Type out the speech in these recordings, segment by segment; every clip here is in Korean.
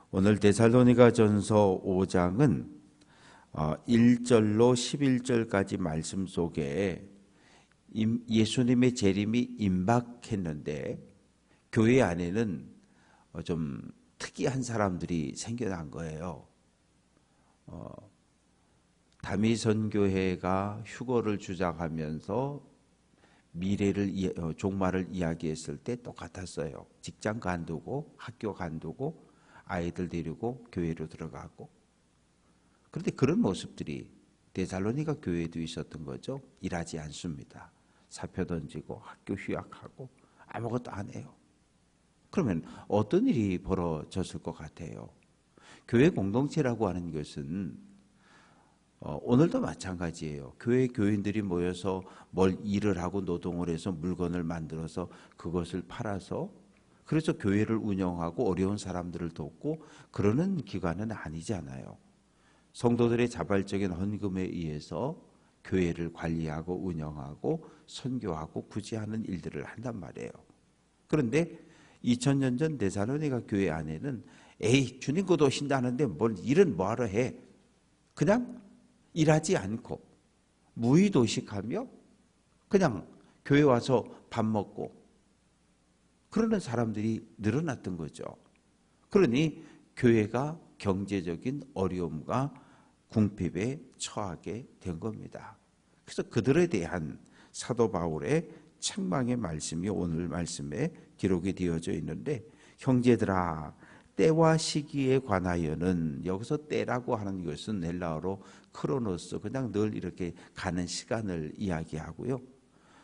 오늘 데살로니가전서 5장은 1절로 11절까지 말씀 속에 예수님의 재림이 임박했는데 교회 안에는 좀 특이한 사람들이 생겨난 거예요. 다미선교회가 휴거를 주장하면서 종말을 이야기했을 때 똑같았어요. 직장 관두고 학교 관두고 아이들 데리고 교회로 들어가고. 그런데 그런 모습들이 데살로니가 교회에도 있었던 거죠. 일하지 않습니다. 사표 던지고 학교 휴학하고 아무것도 안 해요. 그러면 어떤 일이 벌어졌을 것 같아요? 교회 공동체라고 하는 것은 오늘도 마찬가지예요. 교회 교인들이 모여서 뭘 일을 하고 노동을 해서 물건을 만들어서 그것을 팔아서 그래서 교회를 운영하고 어려운 사람들을 돕고 그러는 기관은 아니잖아요. 성도들의 자발적인 헌금에 의해서 교회를 관리하고 운영하고 선교하고 구제하는 일들을 한단 말이에요. 그런데 2000년 전 데살로니가 교회 안에는 주님 곧 오신다는데 뭘 일은 뭐하러 해? 그냥 일하지 않고 무의도식하며 그냥 교회 와서 밥 먹고 그러는 사람들이 늘어났던 거죠. 그러니 교회가 경제적인 어려움과 궁핍에 처하게 된 겁니다. 그래서 그들에 대한 사도 바울의 책망의 말씀이 오늘 말씀에 기록이 되어져 있는데, 형제들아 때와 시기에 관하여는, 여기서 때라고 하는 것은 헬라어로 크로노스, 그냥 늘 이렇게 가는 시간을 이야기하고요.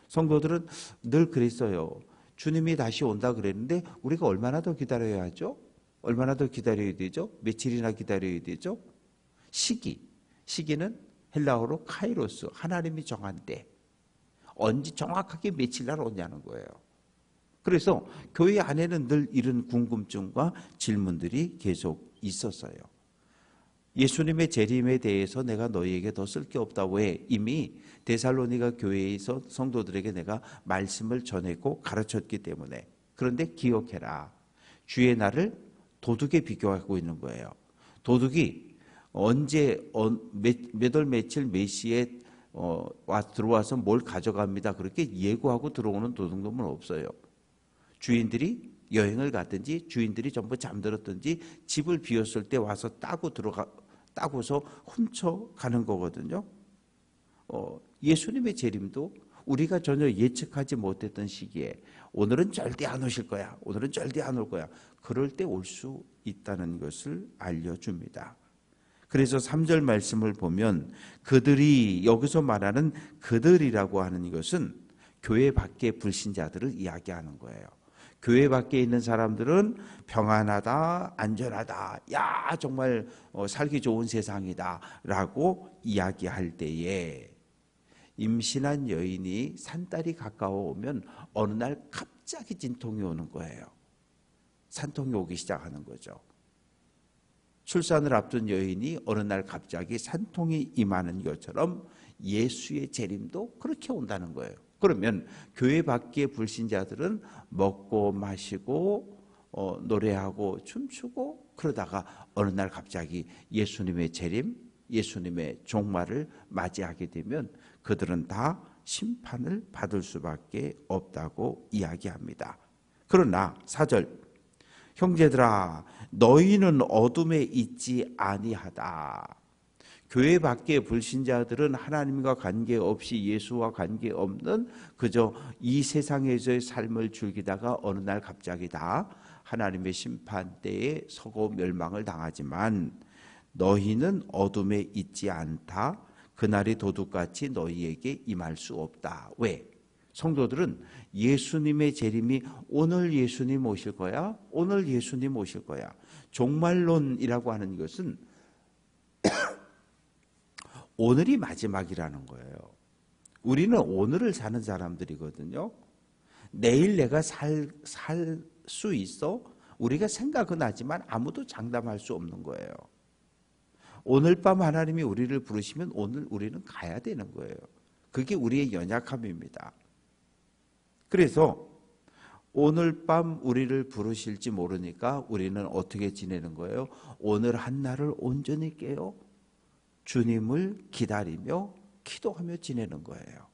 성도들은 늘 그랬어요. 주님이 다시 온다 그랬는데 우리가 얼마나 더 기다려야 하죠? 얼마나 더 기다려야 되죠? 며칠이나 기다려야 되죠? 시기는 헬라어로 카이로스, 하나님이 정한 때, 언제 정확하게 며칠 날 오냐는 거예요. 그래서 교회 안에는 늘 이런 궁금증과 질문들이 계속 있었어요. 예수님의 재림에 대해서 내가 너희에게 더 쓸 게 없다. 왜? 이미 데살로니가 교회에서 성도들에게 내가 말씀을 전했고 가르쳤기 때문에. 그런데 기억해라. 주의 날을 도둑에 비교하고 있는 거예요. 도둑이 언제 몇 월 며칠 몇 시에 들어와서 뭘 가져갑니다. 그렇게 예고하고 들어오는 도둑놈은 없어요. 주인들이 여행을 갔든지 주인들이 전부 잠들었든지 집을 비웠을 때 와서 따고서 훔쳐가는 거거든요. 예수님의 재림도 우리가 전혀 예측하지 못했던 시기에 오늘은 절대 안 오실 거야. 오늘은 절대 안 올 거야. 그럴 때 올 수 있다는 것을 알려줍니다. 그래서 3절 말씀을 보면 그들이, 여기서 말하는 그들이라고 하는 것은 교회 밖의 불신자들을 이야기하는 거예요. 교회 밖에 있는 사람들은 평안하다, 안전하다, 야 정말 살기 좋은 세상이다 라고 이야기할 때에 임신한 여인이 산딸이 가까워 오면 어느 날 갑자기 진통이 오는 거예요. 산통이 오기 시작하는 거죠. 출산을 앞둔 여인이 어느 날 갑자기 산통이 임하는 것처럼 예수의 재림도 그렇게 온다는 거예요. 그러면 교회 밖의 불신자들은 먹고 마시고 노래하고 춤추고 그러다가 어느 날 갑자기 예수님의 재림, 예수님의 종말을 맞이하게 되면 그들은 다 심판을 받을 수밖에 없다고 이야기합니다. 그러나 4절, 형제들아 너희는 어둠에 있지 아니하다. 교회 밖의 불신자들은 하나님과 관계없이, 예수와 관계없는 그저 이 세상에서의 삶을 즐기다가 어느 날 갑자기 다 하나님의 심판대에 서고 멸망을 당하지만 너희는 어둠에 있지 않다. 그날이 도둑같이 너희에게 임할 수 없다. 왜? 성도들은 예수님의 재림이 오늘 예수님 오실 거야. 오늘 예수님 오실 거야. 종말론이라고 하는 것은 오늘이 마지막이라는 거예요. 우리는 오늘을 사는 사람들이거든요. 내일 내가 살 수 있어? 우리가 생각은 하지만 아무도 장담할 수 없는 거예요. 오늘 밤 하나님이 우리를 부르시면 오늘 우리는 가야 되는 거예요. 그게 우리의 연약함입니다. 그래서 오늘 밤 우리를 부르실지 모르니까 우리는 어떻게 지내는 거예요? 오늘 한 날을 온전히 깨어 주님을 기다리며 기도하며 지내는 거예요.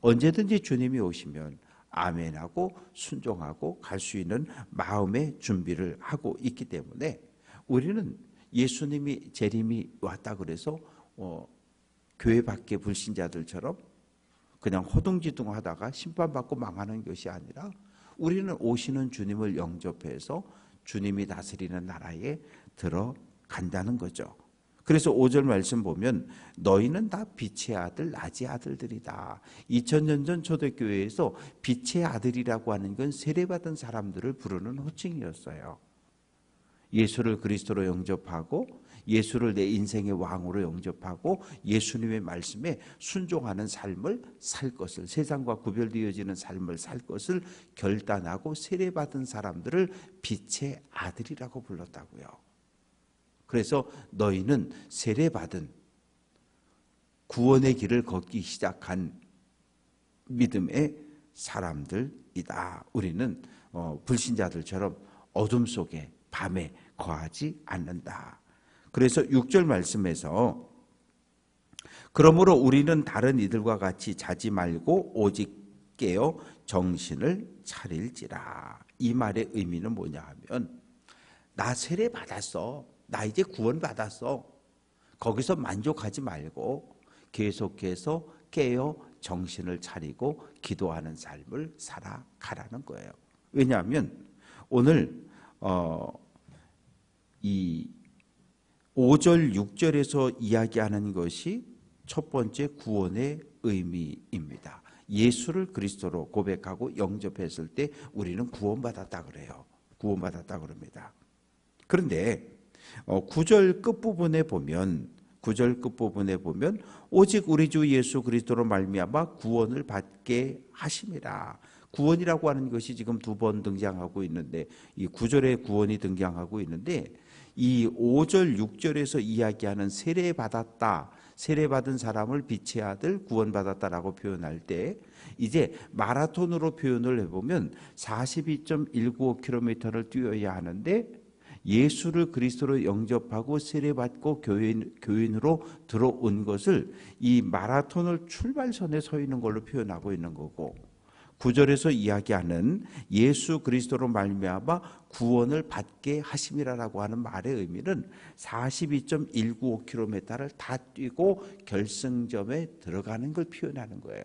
언제든지 주님이 오시면 아멘하고 순종하고 갈 수 있는 마음의 준비를 하고 있기 때문에 우리는 예수님이 재림이 왔다 그래서 교회 밖의 불신자들처럼 그냥 허둥지둥 하다가 심판받고 망하는 것이 아니라 우리는 오시는 주님을 영접해서 주님이 다스리는 나라에 들어간다는 거죠. 그래서 5절 말씀 보면 너희는 다 빛의 아들, 낮의 아들들이다. 2000년 전 초대교회에서 빛의 아들이라고 하는 건 세례받은 사람들을 부르는 호칭이었어요. 예수를 그리스도로 영접하고 예수를 내 인생의 왕으로 영접하고 예수님의 말씀에 순종하는 삶을 살 것을, 세상과 구별되어지는 삶을 살 것을 결단하고 세례받은 사람들을 빛의 아들이라고 불렀다고요. 그래서 너희는 세례받은 구원의 길을 걷기 시작한 믿음의 사람들이다. 우리는 불신자들처럼 어둠 속에 밤에 거하지 않는다. 그래서 6절 말씀에서 그러므로 우리는 다른 이들과 같이 자지 말고 오직 깨어 정신을 차릴지라. 이 말의 의미는 뭐냐 하면 나 세례 받았어. 나 이제 구원 받았어. 거기서 만족하지 말고 계속해서 깨어 정신을 차리고 기도하는 삶을 살아가라는 거예요. 왜냐하면 오늘 이 5절 6절에서 이야기하는 것이 첫 번째 구원의 의미입니다. 예수를 그리스도로 고백하고 영접했을 때 우리는 구원받았다 그래요. 구원받았다 그럽니다. 그런데 9절 끝부분에 보면 오직 우리 주 예수 그리스도로 말미암아 구원을 받게 하심이라. 구원이라고 하는 것이 지금 2번 등장하고 있는데 이 9절에 구원이 등장하고 있는데 이 5절 6절에서 이야기하는 세례받았다, 세례받은 사람을 빛의 아들 구원받았다라고 표현할 때 이제 마라톤으로 표현을 해보면 42.195km를 뛰어야 하는데 예수를 그리스도로 영접하고 세례받고 교인으로 들어온 것을 이 마라톤을 출발선에 서 있는 걸로 표현하고 있는 거고 9절에서 이야기하는 예수 그리스도로 말미암아 구원을 받게 하심이라고 하는 말의 의미는 42.195km를 다 뛰고 결승점에 들어가는 걸 표현하는 거예요.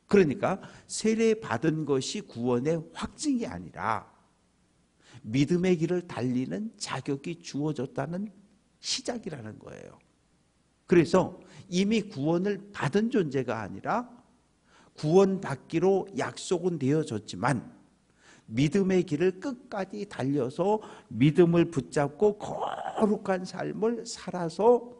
그러니까 세례받은 것이 구원의 확증이 아니라 믿음의 길을 달리는 자격이 주어졌다는 시작이라는 거예요. 그래서 이미 구원을 받은 존재가 아니라 구원받기로 약속은 되어졌지만 믿음의 길을 끝까지 달려서 믿음을 붙잡고 거룩한 삶을 살아서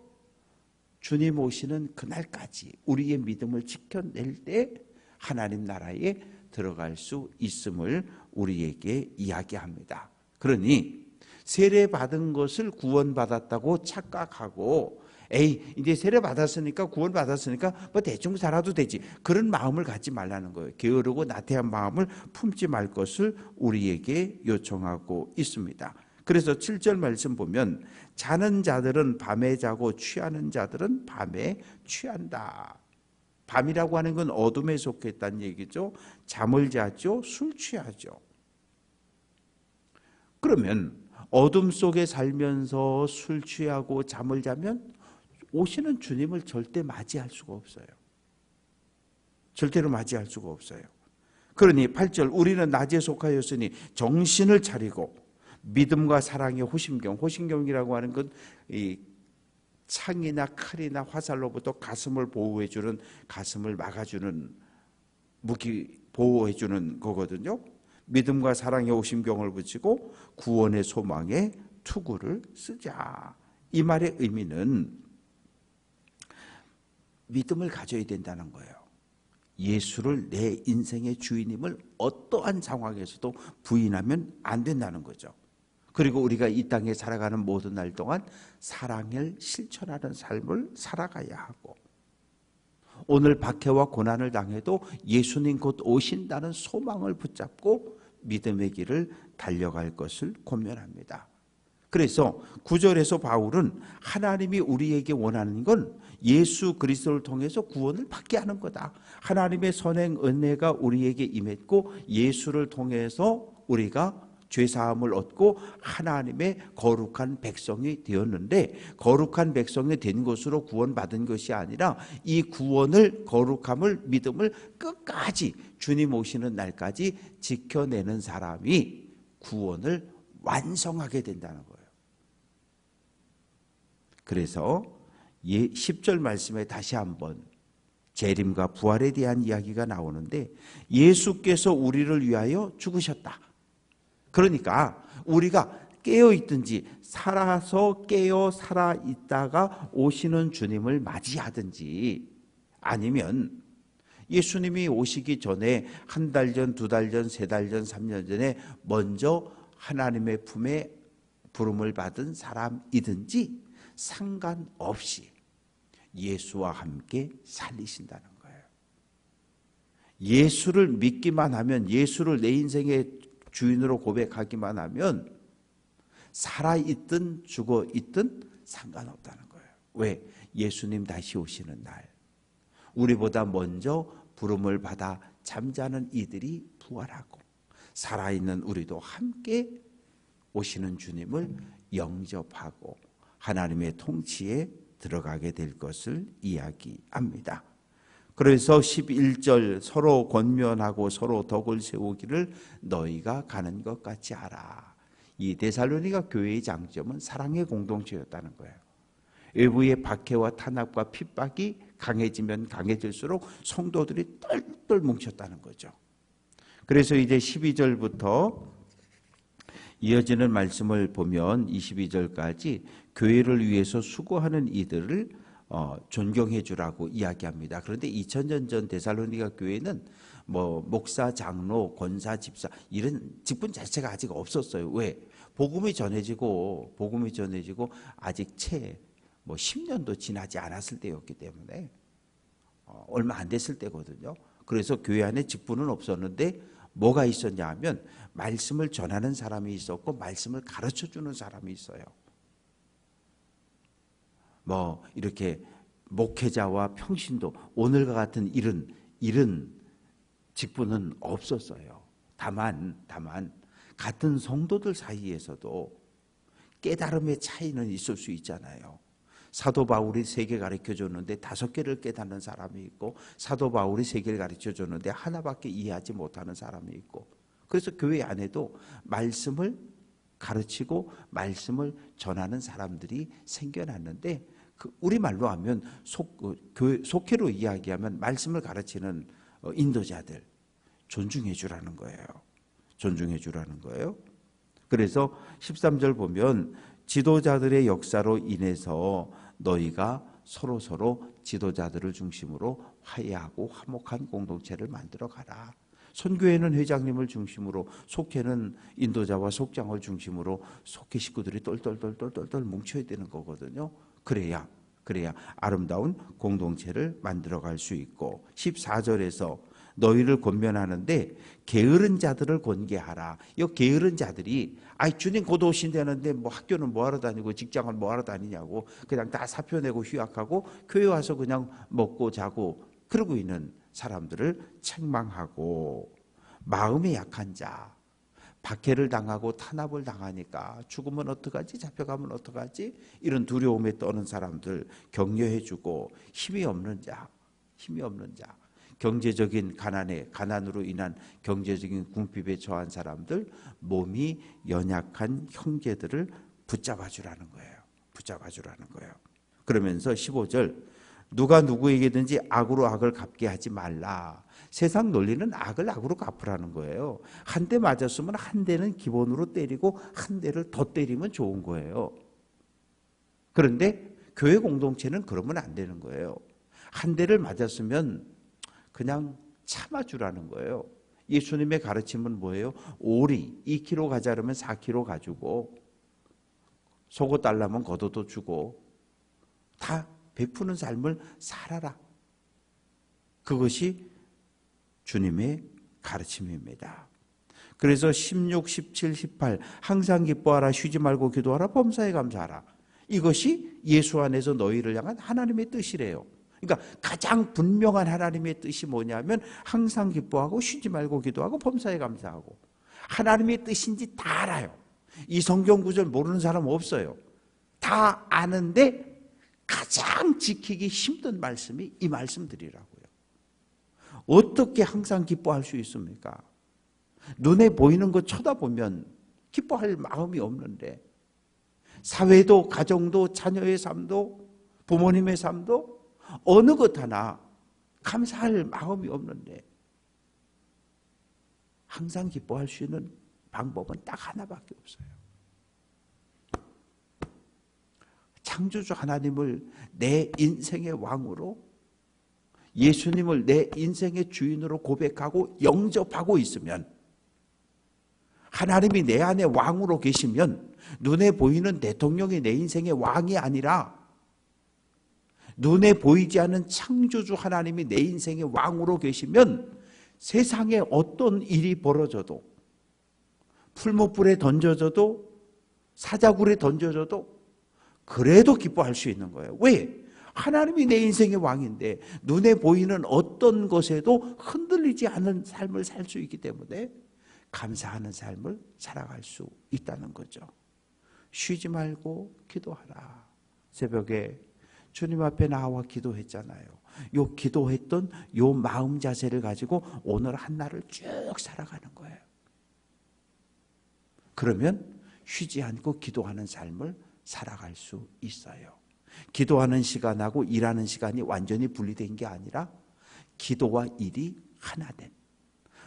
주님 오시는 그날까지 우리의 믿음을 지켜낼 때 하나님 나라에 들어갈 수 있음을 우리에게 이야기합니다. 그러니 세례받은 것을 구원받았다고 착각하고 에이 이제 세례받았으니까 구원받았으니까 뭐 대충 살아도 되지 그런 마음을 갖지 말라는 거예요. 게으르고 나태한 마음을 품지 말 것을 우리에게 요청하고 있습니다. 그래서 7절 말씀 보면 자는 자들은 밤에 자고 취하는 자들은 밤에 취한다. 밤이라고 하는 건 어둠에 속했다는 얘기죠. 잠을 자죠. 술 취하죠. 그러면 어둠 속에 살면서 술 취하고 잠을 자면 오시는 주님을 절대 맞이할 수가 없어요. 절대로 맞이할 수가 없어요. 그러니 8절 우리는 낮에 속하였으니 정신을 차리고 믿음과 사랑의 호심경이라고 하는 건 이 창이나 칼이나 화살로부터 가슴을 보호해주는 가슴을 막아주는 무기 보호해주는 거거든요. 믿음과 사랑의 호심경을 붙이고 구원의 소망에 투구를 쓰자. 이 말의 의미는 믿음을 가져야 된다는 거예요. 예수를 내 인생의 주인임을 어떠한 상황에서도 부인하면 안 된다는 거죠. 그리고 우리가 이 땅에 살아가는 모든 날 동안 사랑을 실천하는 삶을 살아가야 하고 오늘 박해와 고난을 당해도 예수님 곧 오신다는 소망을 붙잡고 믿음의 길을 달려갈 것을 권면합니다. 그래서 9절에서 바울은 하나님이 우리에게 원하는 건 예수 그리스도를 통해서 구원을 받게 하는 거다. 하나님의 선행 은혜가 우리에게 임했고 예수를 통해서 우리가 죄사함을 얻고 하나님의 거룩한 백성이 되었는데, 거룩한 백성이 된 것으로 구원받은 것이 아니라 이 구원을, 거룩함을, 믿음을 끝까지 주님 오시는 날까지 지켜내는 사람이 구원을 완성하게 된다는 거예요. 그래서 10절 말씀에 다시 한번 재림과 부활에 대한 이야기가 나오는데, 예수께서 우리를 위하여 죽으셨다. 그러니까 우리가 깨어 있든지 살아서 깨어 살아 있다가 오시는 주님을 맞이하든지, 아니면 예수님이 오시기 전에 한 달 전, 두 달 전, 세 달 전, 3년 전에 먼저 하나님의 품에 부름을 받은 사람이든지 상관없이 예수와 함께 살리신다는 거예요. 예수를 믿기만 하면, 예수를 내 인생의 주인으로 고백하기만 하면 살아있든 죽어있든 상관없다는 거예요. 왜? 예수님 다시 오시는 날, 우리보다 먼저 부름을 받아 잠자는 이들이 부활하고 살아있는 우리도 함께 오시는 주님을 영접하고 하나님의 통치에 들어가게 될 것을 이야기합니다. 그래서 11절 서로 권면하고 서로 덕을 세우기를 너희가 가는 것 같이 하라. 이 데살로니가 교회의 장점은 사랑의 공동체였다는 거예요. 외부의 박해와 탄압과 핍박이 강해지면 강해질수록 성도들이 똘똘 뭉쳤다는 거죠. 그래서 이제 12절부터 이어지는 말씀을 보면 22절까지 교회를 위해서 수고하는 이들을 존경해 주라고 이야기합니다. 그런데 2000년 전 데살로니가 교회는 뭐 목사, 장로, 권사, 집사 이런 직분 자체가 아직 없었어요. 왜? 복음이 전해지고 아직 채 10년도 지나지 않았을 때였기 때문에 얼마 안 됐을 때거든요. 그래서 교회 안에 직분은 없었는데 뭐가 있었냐 하면 말씀을 전하는 사람이 있었고 말씀을 가르쳐 주는 사람이 있어요. 이렇게 목회자와 평신도, 오늘과 같은 이런 직분은 없었어요. 다만 같은 성도들 사이에서도 깨달음의 차이는 있을 수 있잖아요. 사도 바울이 3개 가르쳐 줬는데 5개를 깨닫는 사람이 있고, 사도 바울이 3개를 가르쳐 줬는데 하나밖에 이해하지 못하는 사람이 있고, 그래서 교회 안에도 말씀을 가르치고 말씀을 전하는 사람들이 생겨났는데, 우리말로 하면 속회로 이야기하면 말씀을 가르치는 인도자들 존중해 주라는 거예요. 존중해 주라는 거예요. 그래서 13절 보면 지도자들의 역사로 인해서 너희가 서로 지도자들을 중심으로 화해하고 화목한 공동체를 만들어 가라. 선교회는 회장님을 중심으로, 속회는 인도자와 속장을 중심으로 속회 식구들이 똘똘 뭉쳐야 되는 거거든요. 그래야 아름다운 공동체를 만들어갈 수 있고, 14절에서 너희를 권면하는데 게으른 자들을 권계하라. 이 게으른 자들이 주님 곧 오신다는데 학교는 뭐하러 다니고 직장을 뭐하러 다니냐고 그냥 다 사표 내고 휴학하고 교회 와서 그냥 먹고 자고 그러고 있는 사람들을 책망하고, 마음이 약한 자, 박해를 당하고 탄압을 당하니까 죽으면 어떡하지, 잡혀가면 어떡하지, 이런 두려움에 떠는 사람들 격려해주고, 힘이 없는 자, 경제적인 가난으로 인한 경제적인 궁핍에 처한 사람들, 몸이 연약한 형제들을 붙잡아 주라는 거예요. 그러면서 15절 누가 누구에게든지 악으로 악을 갚게 하지 말라. 세상 논리는 악을 악으로 갚으라는 거예요. 한 대 맞았으면 한 대는 기본으로 때리고 한 대를 더 때리면 좋은 거예요. 그런데 교회 공동체는 그러면 안 되는 거예요. 한 대를 맞았으면 그냥 참아주라는 거예요. 예수님의 가르침은 뭐예요? 오리 2kg 가자르면 4kg 가지고, 속옷 달라면 겉옷도 주고 다 베푸는 삶을 살아라. 그것이 주님의 가르침입니다. 그래서 16, 17, 18 항상 기뻐하라, 쉬지 말고 기도하라, 범사에 감사하라. 이것이 예수 안에서 너희를 향한 하나님의 뜻이래요. 그러니까 가장 분명한 하나님의 뜻이 뭐냐면 항상 기뻐하고 쉬지 말고 기도하고 범사에 감사하고. 하나님의 뜻인지 다 알아요. 이 성경 구절 모르는 사람 없어요. 다 아는데 가장 지키기 힘든 말씀이 이 말씀들이라고요. 어떻게 항상 기뻐할 수 있습니까? 눈에 보이는 거 쳐다보면 기뻐할 마음이 없는데, 사회도 가정도 자녀의 삶도 부모님의 삶도 어느 것 하나 감사할 마음이 없는데, 항상 기뻐할 수 있는 방법은 딱 하나밖에 없어요. 창조주 하나님을 내 인생의 왕으로, 예수님을 내 인생의 주인으로 고백하고 영접하고 있으면, 하나님이 내 안에 왕으로 계시면 눈에 보이는 대통령이 내 인생의 왕이 아니라 눈에 보이지 않는 창조주 하나님이 내 인생의 왕으로 계시면 세상에 어떤 일이 벌어져도, 풀무불에 던져져도 사자굴에 던져져도 그래도 기뻐할 수 있는 거예요. 왜? 하나님이 내 인생의 왕인데 눈에 보이는 어떤 것에도 흔들리지 않는 삶을 살 수 있기 때문에 감사하는 삶을 살아갈 수 있다는 거죠. 쉬지 말고 기도하라. 새벽에 주님 앞에 나와 기도했잖아요. 요 기도했던 요 마음 자세를 가지고 오늘 한 날을 쭉 살아가는 거예요. 그러면 쉬지 않고 기도하는 삶을 살아갈 수 있어요. 기도하는 시간하고 일하는 시간이 완전히 분리된 게 아니라 기도와 일이 하나 된,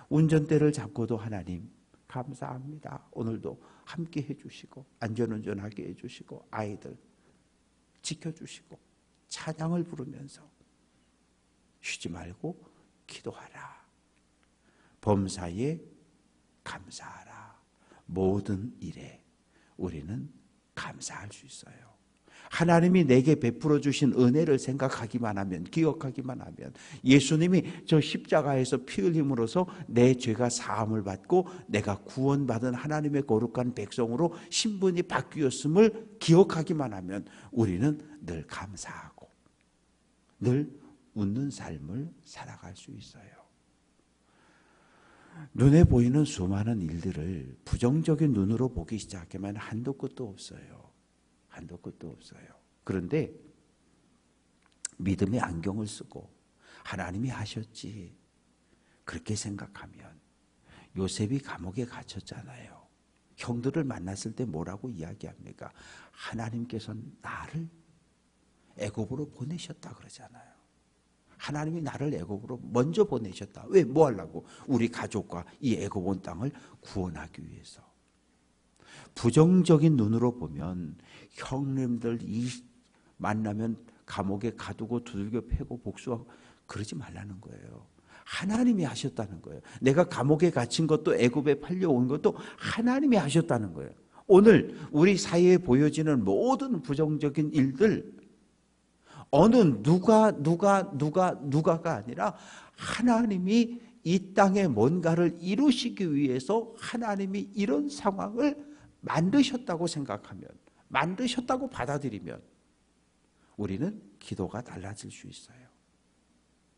운전대를 잡고도 하나님 감사합니다. 오늘도 함께 해주시고 안전운전하게 해주시고 아이들 지켜주시고 찬양을 부르면서 쉬지 말고 기도하라. 범사에 감사하라. 모든 일에 우리는 감사할 수 있어요. 하나님이 내게 베풀어 주신 은혜를 생각하기만 하면, 기억하기만 하면, 예수님이 저 십자가에서 피 흘림으로써 내 죄가 사함을 받고 내가 구원받은 하나님의 거룩한 백성으로 신분이 바뀌었음을 기억하기만 하면 우리는 늘 감사하고 늘 웃는 삶을 살아갈 수 있어요. 눈에 보이는 수많은 일들을 부정적인 눈으로 보기 시작하면 한도 끝도 없어요. 한도 끝도 없어요. 그런데 믿음의 안경을 쓰고 하나님이 하셨지 그렇게 생각하면, 요셉이 감옥에 갇혔잖아요. 형들을 만났을 때 뭐라고 이야기합니까? 하나님께서 나를 애굽으로 보내셨다 그러잖아요. 하나님이 나를 애굽으로 먼저 보내셨다. 왜? 뭐 하려고? 우리 가족과 이 애굽 온 땅을 구원하기 위해서. 부정적인 눈으로 보면 형님들 이 만나면 감옥에 가두고 두들겨 패고 복수하고 그러지 말라는 거예요. 하나님이 하셨다는 거예요. 내가 감옥에 갇힌 것도 애굽에 팔려온 것도 하나님이 하셨다는 거예요. 오늘 우리 사회에 보여지는 모든 부정적인 일들, 어느 누가가 아니라 하나님이 이 땅에 뭔가를 이루시기 위해서 하나님이 이런 상황을 만드셨다고 생각하면, 만드셨다고 받아들이면 우리는 기도가 달라질 수 있어요.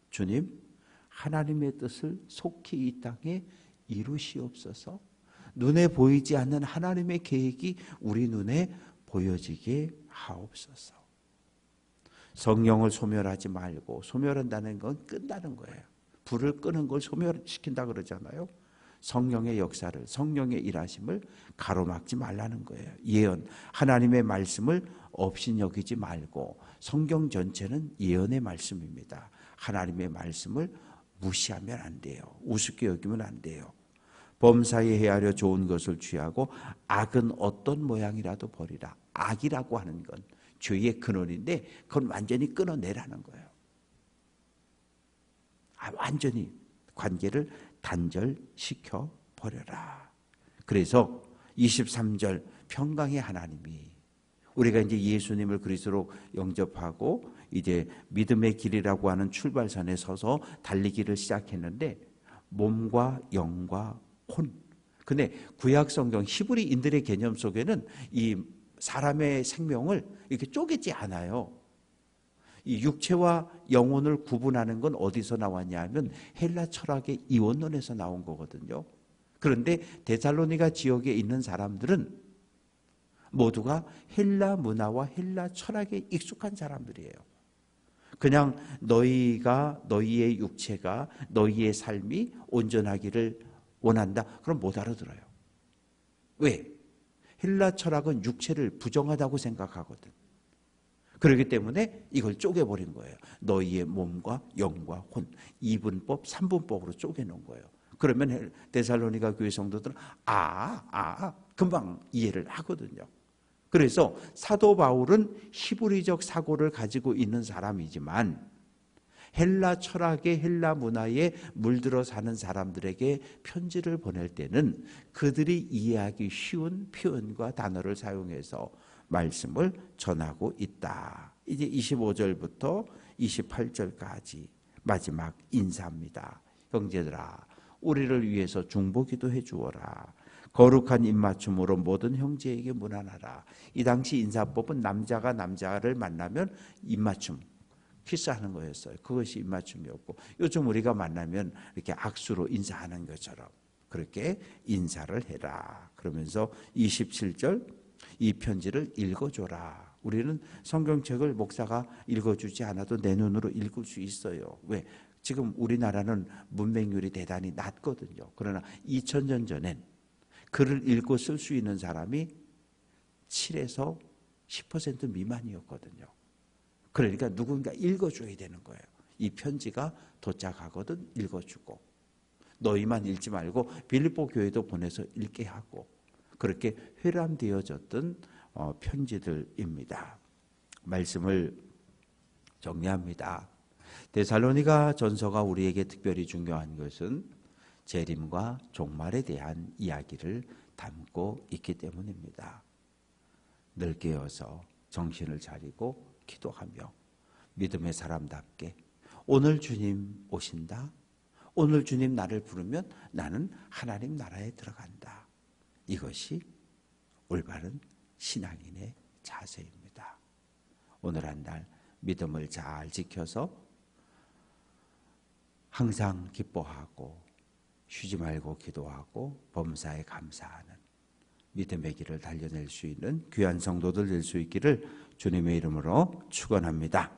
주님, 하나님의 뜻을 속히 이 땅에 이루시옵소서. 눈에 보이지 않는 하나님의 계획이 우리 눈에 보여지게 하옵소서. 성령을 소멸하지 말고, 소멸한다는 건 끈다는 거예요. 불을 끄는 걸 소멸시킨다 그러잖아요. 성령의 역사를, 성령의 일하심을 가로막지 말라는 거예요. 예언, 하나님의 말씀을 없이 여기지 말고, 성경 전체는 예언의 말씀입니다. 하나님의 말씀을 무시하면 안 돼요. 우습게 여기면 안 돼요. 범사에 헤아려 좋은 것을 취하고 악은 어떤 모양이라도 버리라. 악이라고 하는 건 죄의 근원인데 그건 완전히 끊어내라는 거예요. 완전히 관계를 단절시켜 버려라. 그래서 23절 평강의 하나님이 우리가 이제 예수님을 그리스도로 영접하고 이제 믿음의 길이라고 하는 출발선에 서서 달리기를 시작했는데 몸과 영과 혼. 근데 구약 성경 히브리인들의 개념 속에는 이 사람의 생명을 이렇게 쪼개지 않아요. 이 육체와 영혼을 구분하는 건 어디서 나왔냐 하면 헬라 철학의 이원론에서 나온 거거든요. 그런데 데살로니가 지역에 있는 사람들은 모두가 헬라 문화와 헬라 철학에 익숙한 사람들이에요. 그냥 너희의 육체가 너희의 삶이 온전하기를 원한다. 그럼 못 알아들어요. 왜? 헬라 철학은 육체를 부정하다고 생각하거든. 그렇기 때문에 이걸 쪼개버린 거예요. 너희의 몸과 영과 혼, 2분법, 3분법으로 쪼개놓은 거예요. 그러면 데살로니가 교회 성도들은 금방 이해를 하거든요. 그래서 사도 바울은 히브리적 사고를 가지고 있는 사람이지만 헬라 철학의 헬라 문화에 물들어 사는 사람들에게 편지를 보낼 때는 그들이 이해하기 쉬운 표현과 단어를 사용해서 말씀을 전하고 있다. 이제 25절부터 28절까지 마지막 인사입니다. 형제들아, 우리를 위해서 중보기도 해주어라. 거룩한 입맞춤으로 모든 형제에게 문안하라. 이 당시 인사법은 남자가 남자를 만나면 입맞춤, 키스하는 거였어요. 그것이 입맞춤이었고, 요즘 우리가 만나면 이렇게 악수로 인사하는 것처럼 그렇게 인사를 해라. 그러면서 27절, 이 편지를 읽어줘라. 우리는 성경책을 목사가 읽어주지 않아도 내 눈으로 읽을 수 있어요. 왜? 지금 우리나라는 문맹률이 대단히 낮거든요. 그러나 2000년 전엔 글을 읽고 쓸 수 있는 사람이 7에서 10% 미만이었거든요. 그러니까 누군가 읽어줘야 되는 거예요. 이 편지가 도착하거든 읽어주고, 너희만 읽지 말고 빌립보 교회도 보내서 읽게 하고, 그렇게 회람되어졌던 편지들입니다. 말씀을 정리합니다. 데살로니가 전서가 우리에게 특별히 중요한 것은 재림과 종말에 대한 이야기를 담고 있기 때문입니다. 늘 깨어서 정신을 차리고 기도하며 믿음의 사람답게 오늘 주님 오신다. 오늘 주님 나를 부르면 나는 하나님 나라에 들어간다. 이것이 올바른 신앙인의 자세입니다. 오늘 한 날 믿음을 잘 지켜서 항상 기뻐하고 쉬지 말고 기도하고 범사에 감사하는 믿음의 길을 달려낼 수 있는 귀한 성도들 될 수 있기를 주님의 이름으로 축원합니다.